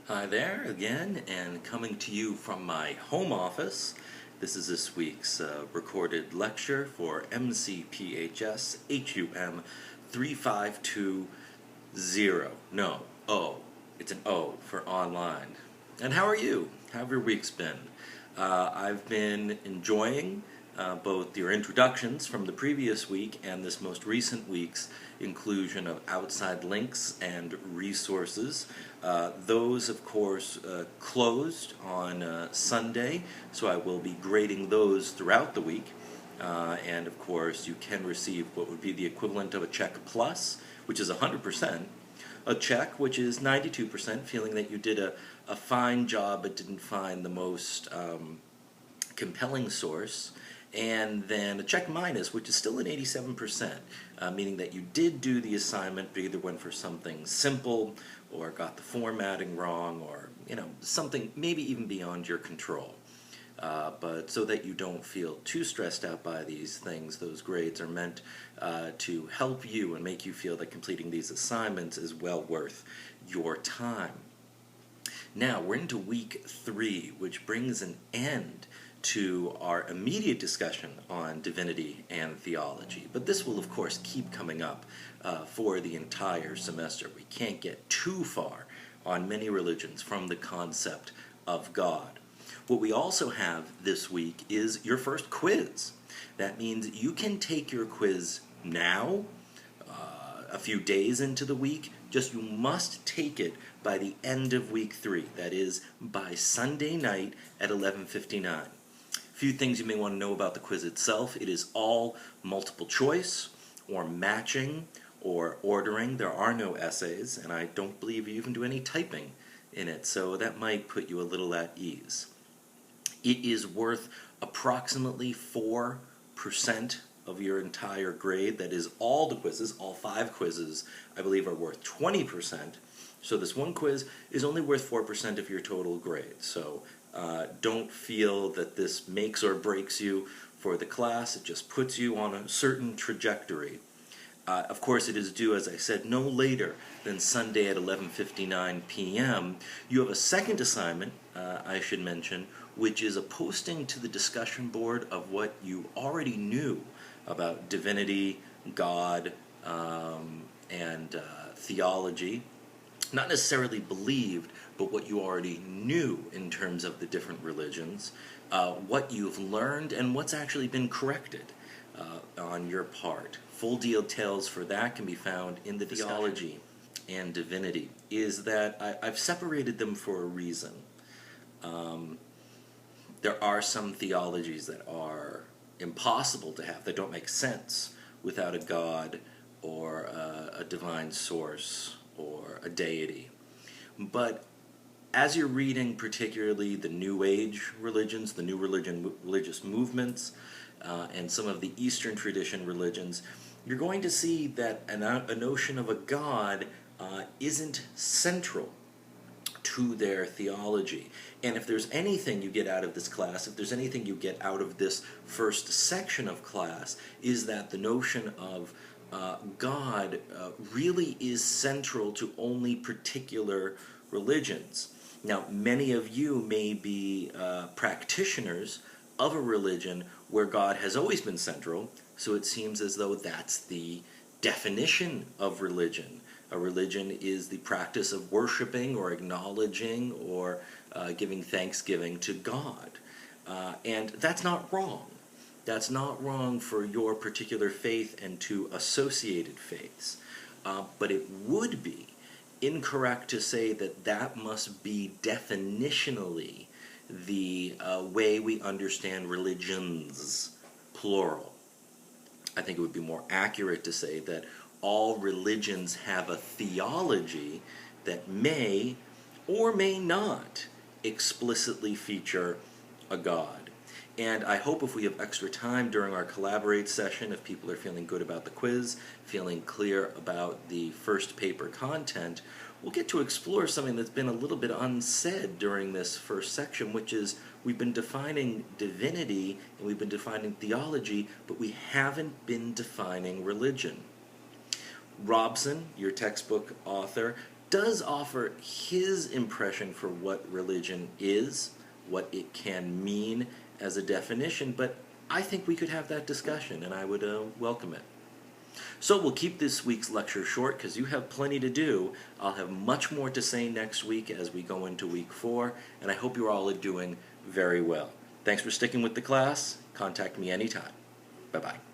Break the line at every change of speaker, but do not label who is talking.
Hi there again, and coming to you from my home office. This is this week's recorded lecture for MCPHS HUM 3520. No, O. It's an O for online. And how are you? How have your weeks been? I've been enjoying both your introductions from the previous week and this most recent week's inclusion of outside links and resources. Those, of course, closed on Sunday, so I will be grading those throughout the week. And, of course, you can receive what would be the equivalent of a check plus, which is 100%, a check which is 92%, feeling that you did a fine job but didn't find the most compelling source, and then a check minus, which is still an 87%, meaning that you did do the assignment, but either went for something simple or got the formatting wrong, or something maybe even beyond your control. But so that you don't feel too stressed out by these things, those grades are meant to help you and make you feel that completing these assignments is well worth your time. Now, we're into week 3, which brings an end to our immediate discussion on divinity and theology. But this will, of course, keep coming up for the entire semester. We can't get too far on many religions from the concept of God. What we also have this week is your first quiz. That means you can take your quiz now, a few days into the week, just you must take it by the end of week 3. That is, by Sunday night at 11:59. A few things you may want to know about the quiz itself. It is all multiple choice, or matching, or ordering. There are no essays, and I don't believe you even do any typing in it, so that might put you a little at ease. It is worth approximately 4% of your entire grade. That is, all the quizzes, all 5 quizzes, I believe, are worth 20%. So this one quiz is only worth 4% of your total grade. So don't feel that this makes or breaks you for the class. It just puts you on a certain trajectory. Of course, it is due, as I said, no later than Sunday at 11:59 p.m. You have a second assignment, I should mention, which is a posting to the discussion board of what you already knew about divinity, God, and theology. Not necessarily believed, but what you already knew in terms of the different religions, what you've learned, and what's actually been corrected on your part. Full details for that can be found in the theology and divinity. Is that I've separated them for a reason. There are some theologies that are impossible to have, that don't make sense without a God or a divine source or a deity. But as you're reading particularly the New Age religions, the new religious movements, and some of the Eastern tradition religions, you're going to see that a notion of a God isn't central to their theology. And if there's anything you get out of this class, if there's anything you get out of this first section of class, is that the notion of God really is central to only particular religions. Now, many of you may be practitioners of a religion where God has always been central, so it seems as though that's the definition of religion. A religion is the practice of worshiping or acknowledging or giving thanksgiving to God. And that's not wrong. That's not wrong for your particular faith and to associated faiths. But it would be incorrect to say that that must be definitionally the way we understand religions, plural. I think it would be more accurate to say that all religions have a theology that may or may not explicitly feature a God. And I hope if we have extra time during our Collaborate session, if people are feeling good about the quiz, feeling clear about the first paper content, we'll get to explore something that's been a little bit unsaid during this first section, which is we've been defining divinity and we've been defining theology, but we haven't been defining religion. Robson, your textbook author, does offer his impression for what religion is, what it can mean as a definition, but I think we could have that discussion, and I would welcome it. So we'll keep this week's lecture short because you have plenty to do. I'll have much more to say next week as we go into week 4, and I hope you all are doing very well. Thanks for sticking with the class. Contact me anytime. Bye-bye.